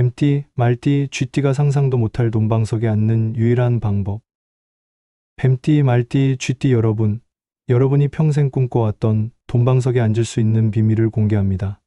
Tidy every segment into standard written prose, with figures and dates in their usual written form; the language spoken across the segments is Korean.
뱀띠, 말띠, 쥐띠가 상상도 못할 돈방석에 앉는 유일한 방법. 뱀띠, 말띠, 쥐띠 여러분이 평생 꿈꿔왔던 돈방석에 앉을 수 있는 비밀을 공개합니다.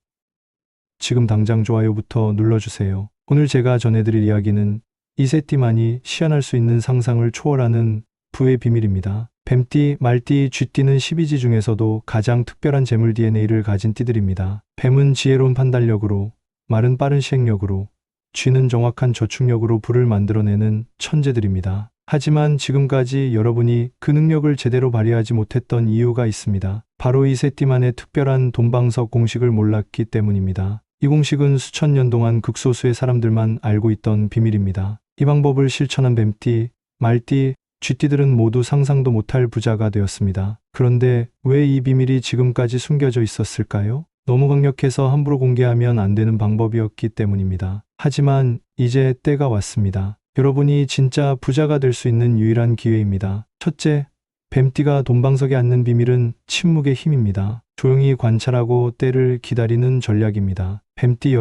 지금 당장 좋아요부터 눌러주세요. 오늘 제가 전해드릴 이야기는 이 세 띠만이 시연할 수 있는 상상을 초월하는 부의 비밀입니다. 뱀띠, 말띠, 쥐띠는 12지 중에서도 가장 특별한 재물 DNA를 가진 띠들입니다. 뱀은 지혜로운 판단력으로, 말은 빠른 시행력으로, 쥐는 정확한 저축력으로 부를 만들어내는 천재들입니다. 하지만 지금까지 여러분이 그 능력을 제대로 발휘하지 못했던 이유가 있습니다. 바로 이 세 띠만의 특별한 돈방석 공식을 몰랐기 때문입니다. 이 공식은 수천 년 동안 극소수의 사람들만 알고 있던 비밀입니다. 이 방법을 실천한 뱀띠, 말띠, 쥐띠들은 모두 상상도 못할 부자가 되었습니다. 그런데 왜 이 비밀이 지금까지 숨겨져 있었을까요? 너무 강력해서 함부로 공개하면 안 되는 방법이었기 때문입니다. 하지만 이제 때가 왔습니다. 여러분이 진짜 부자가 될 수 있는 유일한 기회입니다. 첫째, 뱀띠가 돈방석에 앉는 비밀은 침묵의 힘입니다. 조용히 관찰하고 때를 기다리는 전략입니다. 뱀띠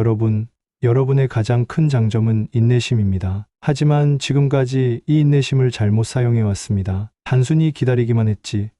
여러분의 가장 큰 장점은 인내심입니다. 하지만 지금까지 이 인내심을 잘못 사용해 왔습니다. 단순히 기다리기만 했지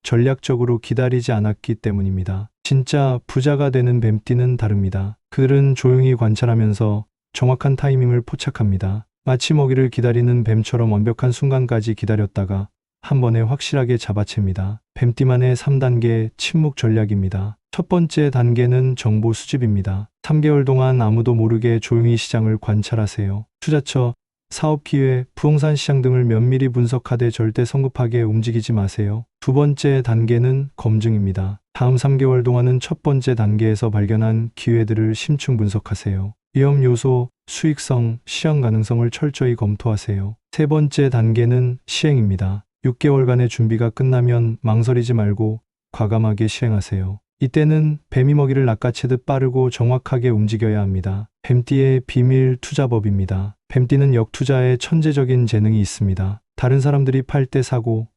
전략적으로 기다리지 않았기 때문입니다. 진짜 부자가 되는 뱀띠는 다릅니다. 그들은 조용히 관찰하면서 정확한 타이밍을 포착합니다. 마치 먹이를 기다리는 뱀처럼 완벽한 순간까지 기다렸다가 한 번에 확실하게 잡아챕니다. 뱀띠만의 3단계 침묵 전략입니다. 첫 번째 단계는 정보 수집입니다. 3개월 동안 아무도 모르게 조용히 시장을 관찰하세요. 투자처, 사업 기회, 부동산 시장 등을 면밀히 분석하되 절대 성급하게 움직이지 마세요. 두 번째 단계는 검증입니다. 다음 3개월 동안은 첫 번째 단계에서 발견한 기회들을 심층 분석하세요. 위험 요소, 수익성, 시행 가능성을 철저히 검토하세요. 세 번째 단계는 시행입니다. 6개월간의 준비가 끝나면 망설이지 말고 과감하게 시행하세요. 이때는 뱀이 먹이를 낚아채듯 빠르고 정확하게 움직여야 합니다. 뱀띠의 비밀 투자법입니다. 뱀띠는 역투자에 천재적인 재능이 있습니다. 다른 사람들이 팔 때 사고,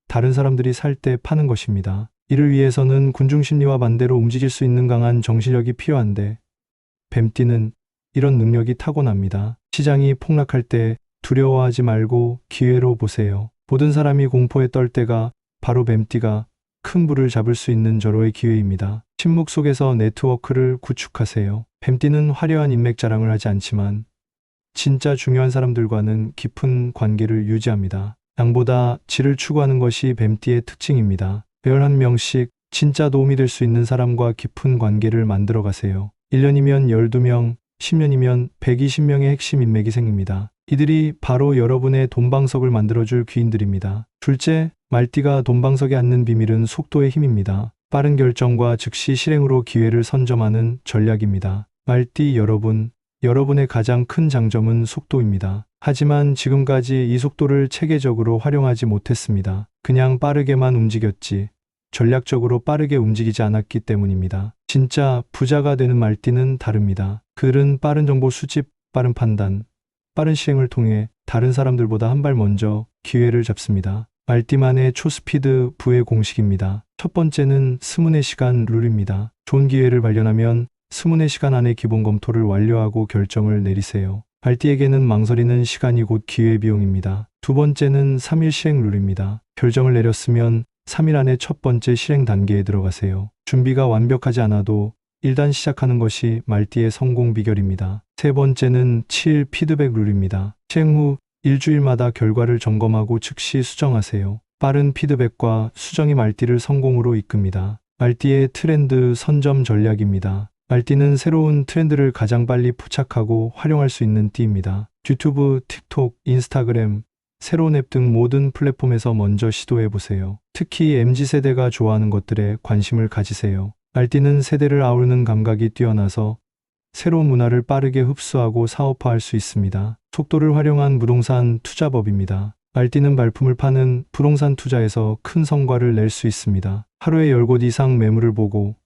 다른 사람들이 살 때 파는 것입니다. 이를 위해서는 군중심리와 반대로 움직일 수 있는 강한 정신력이 필요한데, 뱀띠는 이런 능력이 타고납니다. 시장이 폭락할 때 두려워하지 말고 기회로 보세요. 모든 사람이 공포에 떨 때가 바로 뱀띠가 큰 부를 잡을 수 있는 절호의 기회입니다. 침묵 속에서 네트워크를 구축하세요. 뱀띠는 화려한 인맥 자랑을 하지 않지만 진짜 중요한 사람들과는 깊은 관계를 유지합니다. 양보다 질을 추구하는 것이 뱀띠의 특징입니다. 매월 한 명씩 진짜 도움이 될 수 있는 사람과 깊은 관계를 만들어 가세요. 1년이면 12명, 10년이면 120명의 핵심 인맥이 생깁니다. 이들이 바로 여러분의 돈방석을 만들어줄 귀인들입니다. 둘째, 말띠가 돈방석에 앉는 비밀은 속도의 힘입니다. 빠른 결정과 즉시 실행으로 기회를 선점하는 전략입니다. 말띠 여러분의 가장 큰 장점은 속도입니다. 하지만 지금까지 이 속도를 체계적으로 활용하지 못했습니다. 그냥 빠르게만 움직였지 전략적으로 빠르게 움직이지 않았기 때문입니다. 진짜 부자가 되는 말띠는 다릅니다. 그들은 빠른 정보 수집, 빠른 판단, 빠른 시행을 통해 다른 사람들보다 한 발 먼저 기회를 잡습니다. 말띠만의 초스피드 부의 공식입니다. 첫 번째는 스문의 시간 룰입니다. 좋은 기회를 발견하면 스문의 시간 안에 기본 검토를 완료하고 결정을 내리세요. 말띠에게는 망설이는 시간이 곧 기회 비용입니다. 두 번째는 3일 시행 룰입니다. 결정을 내렸으면 3일 안에 첫 번째 실행 단계에 들어가세요. 준비가 완벽하지 않아도 일단 시작하는 것이 말띠의 성공 비결입니다. 세 번째는 7일 피드백 룰입니다. 시행 후 일주일마다 결과를 점검하고 즉시 수정하세요. 빠른 피드백과 수정이 말띠를 성공으로 이끕니다. 말띠의 트렌드 선점 전략입니다. 말띠는 새로운 트렌드를 가장 빨리 포착하고 활용할 수 있는 띠입니다. 유튜브, 틱톡, 인스타그램, 새로운 앱 등 모든 플랫폼에서 먼저 시도해보세요. 특히 MZ세대가 좋아하는 것들에 관심을 가지세요. 말띠는 세대를 아우르는 감각이 뛰어나서 새로운 문화를 빠르게 흡수하고 사업화할 수 있습니다. 속도를 활용한 부동산 투자법입니다. 말띠는 발품을 파는 부동산 투자에서 큰 성과를 낼 수 있습니다. 하루에 10곳 이상 매물을 보고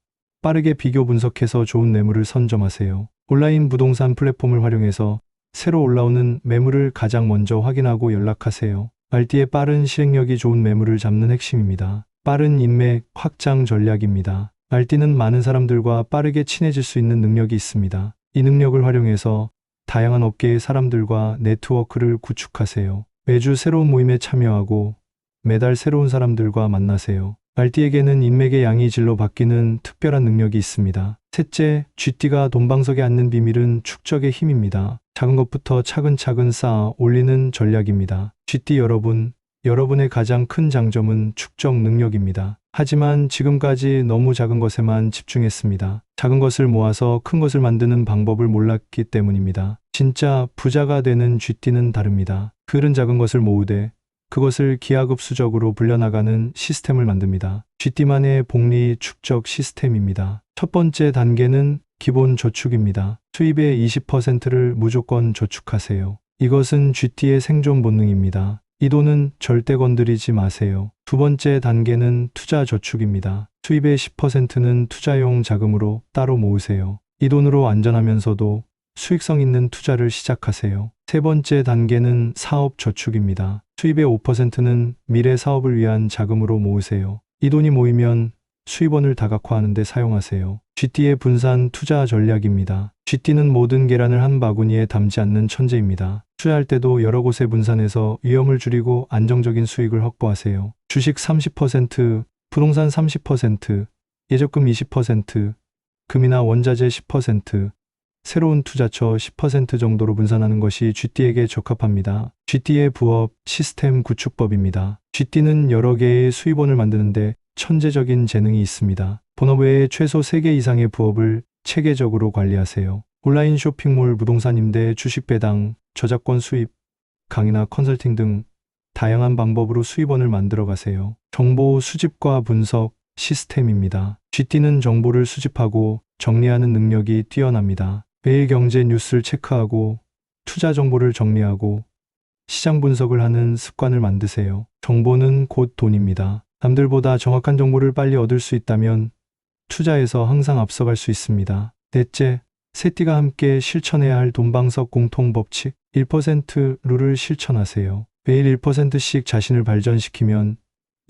빠르게 비교 분석해서 좋은 매물을 선점하세요. 온라인 부동산 플랫폼을 활용해서 새로 올라오는 매물을 가장 먼저 확인하고 연락하세요. 말띠의 빠른 실행력이 좋은 매물을 잡는 핵심입니다. 빠른 인맥 확장 전략입니다. 말띠는 많은 사람들과 빠르게 친해질 수 있는 능력이 있습니다. 이 능력을 활용해서 다양한 업계의 사람들과 네트워크를 구축하세요. 매주 새로운 모임에 참여하고 매달 새로운 사람들과 만나세요. 말띠에게는 인맥의 양이 질로 바뀌는 특별한 능력이 있습니다. 셋째, 쥐띠가 돈방석에 앉는 비밀은 축적의 힘입니다. 작은 것부터 차근차근 쌓아 올리는 전략입니다. 쥐띠 여러분, 여러분의 가장 큰 장점은 축적 능력입니다. 하지만 지금까지 너무 작은 것에만 집중했습니다. 작은 것을 모아서 큰 것을 만드는 방법을 몰랐기 때문입니다. 진짜 부자가 되는 쥐띠는 다릅니다. 그들은 작은 것을 모으되 그것을 기하급수적으로 불려나가는 시스템을 만듭니다. 쥐띠만의 복리 축적 시스템입니다. 첫 번째 단계는 기본 저축입니다. 수입의 20%를 무조건 저축하세요. 이것은 쥐띠의 생존 본능입니다. 이 돈은 절대 건드리지 마세요. 두 번째 단계는 투자 저축입니다. 수입의 10%는 투자용 자금으로 따로 모으세요. 이 돈으로 안전하면서도 수익성 있는 투자를 시작하세요. 세 번째 단계는 사업 저축입니다. 수입의 5%는 미래 사업을 위한 자금으로 모으세요. 이 돈이 모이면 수입원을 다각화하는 데 사용하세요. 쥐띠의 분산 투자 전략입니다. 쥐띠는 모든 계란을 한 바구니에 담지 않는 천재입니다. 투자할 때도 여러 곳에 분산해서 위험을 줄이고 안정적인 수익을 확보하세요. 주식 30%, 부동산 30%, 예적금 20%, 금이나 원자재 10%, 새로운 투자처 10% 정도로 분산하는 것이 쥐띠에게 적합합니다. 쥐띠의 부업 시스템 구축법입니다. 쥐띠는 여러 개의 수입원을 만드는데 천재적인 재능이 있습니다. 본업 외에 최소 3개 이상의 부업을 체계적으로 관리하세요. 온라인 쇼핑몰, 부동산 임대, 주식 배당, 저작권 수입, 강의나 컨설팅 등 다양한 방법으로 수입원을 만들어 가세요. 정보 수집과 분석 시스템입니다. 쥐띠는 정보를 수집하고 정리하는 능력이 뛰어납니다. 매일 경제 뉴스를 체크하고 투자 정보를 정리하고 시장 분석을 하는 습관을 만드세요. 정보는 곧 돈입니다. 남들보다 정확한 정보를 빨리 얻을 수 있다면 투자에서 항상 앞서갈 수 있습니다. 넷째, 세 띠가 함께 실천해야 할 돈방석 공통 법칙 1% 룰을 실천하세요. 매일 1%씩 자신을 발전시키면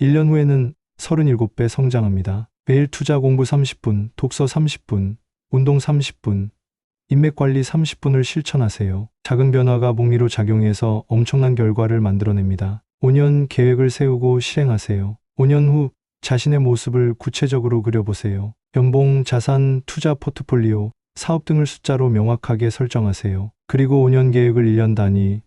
1년 후에는 37배 성장합니다. 매일 투자 공부 30분, 독서 30분, 운동 30분, 인맥관리 30분을 실천하세요. 작은 변화가 복리로 작용해서 엄청난 결과를 만들어냅니다. 5년 계획을 세우고 실행하세요. 5년 후 자신의 모습을 구체적으로 그려보세요. 연봉, 자산, 투자 포트폴리오, 사업 등을 숫자로 명확하게 설정하세요. 그리고 5년 계획을 1년 단위,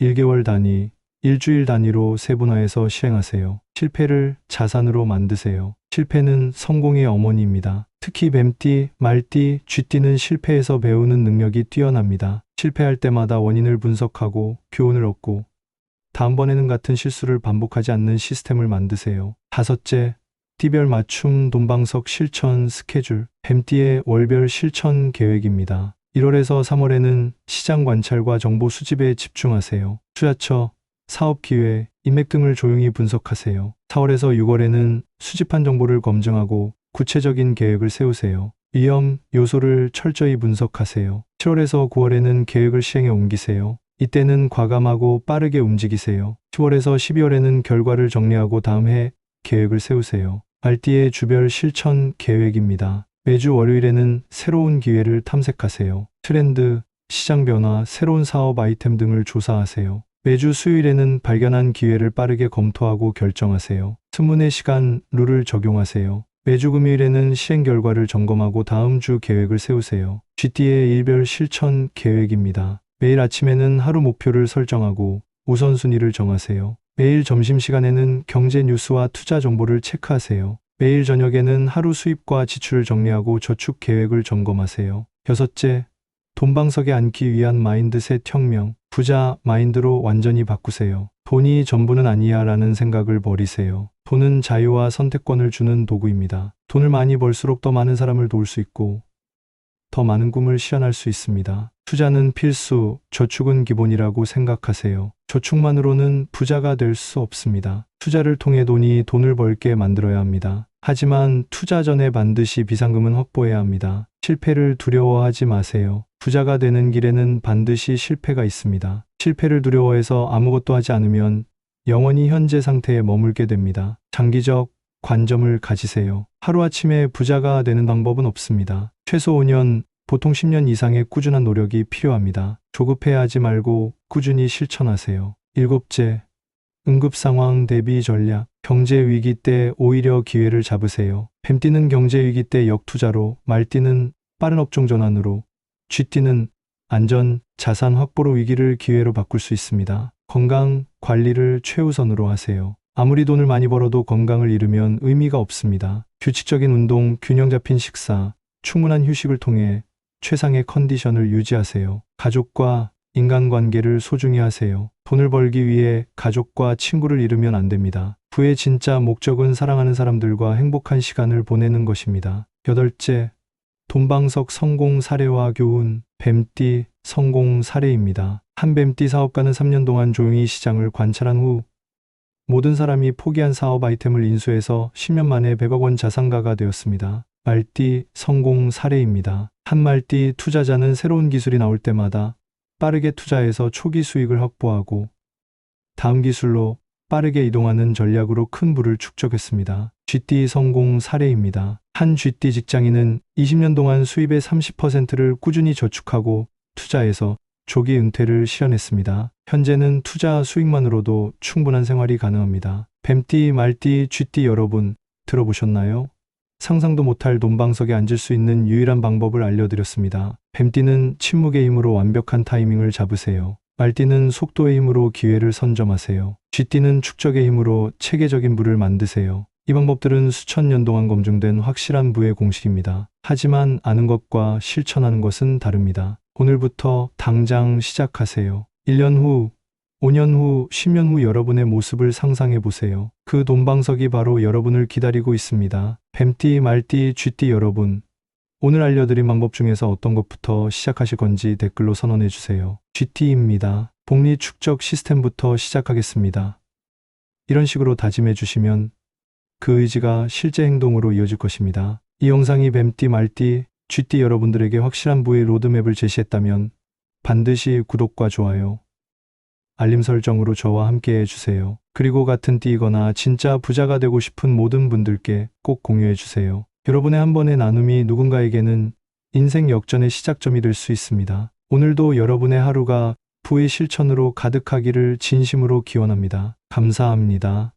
1개월 단위, 일주일 단위로 세분화해서 실행하세요. 실패를 자산으로 만드세요. 실패는 성공의 어머니입니다. 특히 뱀띠, 말띠, 쥐띠는 실패에서 배우는 능력이 뛰어납니다. 실패할 때마다 원인을 분석하고 교훈을 얻고 다음번에는 같은 실수를 반복하지 않는 시스템을 만드세요. 다섯째, 띠별 맞춤 돈방석 실천 스케줄, 뱀띠의 월별 실천 계획입니다. 1월에서 3월에는 시장 관찰과 정보 수집에 집중하세요. 투자처, 사업 기회, 인맥 등을 조용히 분석하세요. 4월에서 6월에는 수집한 정보를 검증하고 구체적인 계획을 세우세요. 위험 요소를 철저히 분석하세요. 7월에서 9월에는 계획을 시행에 옮기세요. 이때는 과감하고 빠르게 움직이세요. 10월에서 12월에는 결과를 정리하고 다음 해 계획을 세우세요. 말띠의 주별 실천 계획입니다. 매주 월요일에는 새로운 기회를 탐색하세요. 트렌드, 시장 변화, 새로운 사업 아이템 등을 조사하세요. 매주 수요일에는 발견한 기회를 빠르게 검토하고 결정하세요. 스문의 시간 룰을 적용하세요. 매주 금요일에는 실행 결과를 점검하고 다음 주 계획을 세우세요. 쥐띠의 일별 실천 계획입니다. 매일 아침에는 하루 목표를 설정하고 우선순위를 정하세요. 매일 점심시간에는 경제 뉴스와 투자 정보를 체크하세요. 매일 저녁에는 하루 수입과 지출을 정리하고 저축 계획을 점검하세요. 여섯째, 돈방석에 앉기 위한 마인드셋 혁명, 부자 마인드로 완전히 바꾸세요. 돈이 전부는 아니야 라는 생각을 버리세요. 돈은 자유와 선택권을 주는 도구입니다. 돈을 많이 벌수록 더 많은 사람을 도울 수 있고 더 많은 꿈을 실현할 수 있습니다. 투자는 필수, 저축은 기본이라고 생각하세요. 저축만으로는 부자가 될 수 없습니다. 투자를 통해 돈을 벌게 만들어야 합니다. 하지만 투자 전에 반드시 비상금은 확보해야 합니다. 실패를 두려워하지 마세요. 부자가 되는 길에는 반드시 실패가 있습니다. 실패를 두려워해서 아무것도 하지 않으면 영원히 현재 상태에 머물게 됩니다. 장기적 관점을 가지세요. 하루아침에 부자가 되는 방법은 없습니다. 최소 5년, 보통 10년 이상의 꾸준한 노력이 필요합니다. 조급해하지 말고 꾸준히 실천하세요. 일곱째, 응급상황 대비 전략. 경제 위기 때 오히려 기회를 잡으세요. 뱀띠는 경제 위기 때 역투자로, 말띠는 빠른 업종 전환으로, 쥐띠는 안전, 자산 확보로 위기를 기회로 바꿀 수 있습니다. 건강 관리를 최우선으로 하세요. 아무리 돈을 많이 벌어도 건강을 잃으면 의미가 없습니다. 규칙적인 운동, 균형 잡힌 식사, 충분한 휴식을 통해 최상의 컨디션을 유지하세요. 가족과 인간관계를 소중히 하세요. 돈을 벌기 위해 가족과 친구를 잃으면 안 됩니다. 부의 진짜 목적은 사랑하는 사람들과 행복한 시간을 보내는 것입니다. 여덟째, 돈방석 성공 사례와 교훈. 뱀띠 성공 사례입니다. 한 뱀띠 사업가는 3년 동안 조용히 시장을 관찰한 후 모든 사람이 포기한 사업 아이템을 인수해서 10년 만에 100억 원 자산가가 되었습니다. 말띠 성공 사례입니다. 한 말띠 투자자는 새로운 기술이 나올 때마다 빠르게 투자해서 초기 수익을 확보하고 다음 기술로 빠르게 이동하는 전략으로 큰 부를 축적했습니다. 쥐띠 성공 사례입니다. 한 쥐띠 직장인은 20년 동안 수입의 30%를 꾸준히 저축하고 투자해서 조기 은퇴를 실현했습니다. 현재는 투자 수익만으로도 충분한 생활이 가능합니다. 뱀띠, 말띠, 쥐띠 여러분 들어보셨나요? 상상도 못할 돈방석에 앉을 수 있는 유일한 방법을 알려드렸습니다. 뱀띠는 침묵의 힘으로 완벽한 타이밍을 잡으세요. 말띠는 속도의 힘으로 기회를 선점하세요. 쥐띠는 축적의 힘으로 체계적인 부를 만드세요. 이 방법들은 수천 년 동안 검증된 확실한 부의 공식입니다. 하지만 아는 것과 실천하는 것은 다릅니다. 오늘부터 당장 시작하세요. 1년 후, 5년 후, 10년 후 여러분의 모습을 상상해 보세요. 그 돈방석이 바로 여러분을 기다리고 있습니다. 뱀띠, 말띠, 쥐띠 여러분, 오늘 알려드린 방법 중에서 어떤 것부터 시작하실 건지 댓글로 선언해 주세요. 쥐띠입니다. 복리 축적 시스템부터 시작하겠습니다. 이런 식으로 다짐해 주시면 그 의지가 실제 행동으로 이어질 것입니다. 이 영상이 뱀띠, 말띠, 쥐띠 여러분들에게 확실한 부의 로드맵을 제시했다면 반드시 구독과 좋아요, 알림 설정으로 저와 함께 해주세요. 그리고 같은 띠이거나 진짜 부자가 되고 싶은 모든 분들께 꼭 공유해 주세요. 여러분의 한 번의 나눔이 누군가에게는 인생 역전의 시작점이 될 수 있습니다. 오늘도 여러분의 하루가 부의 실천으로 가득하기를 진심으로 기원합니다. 감사합니다.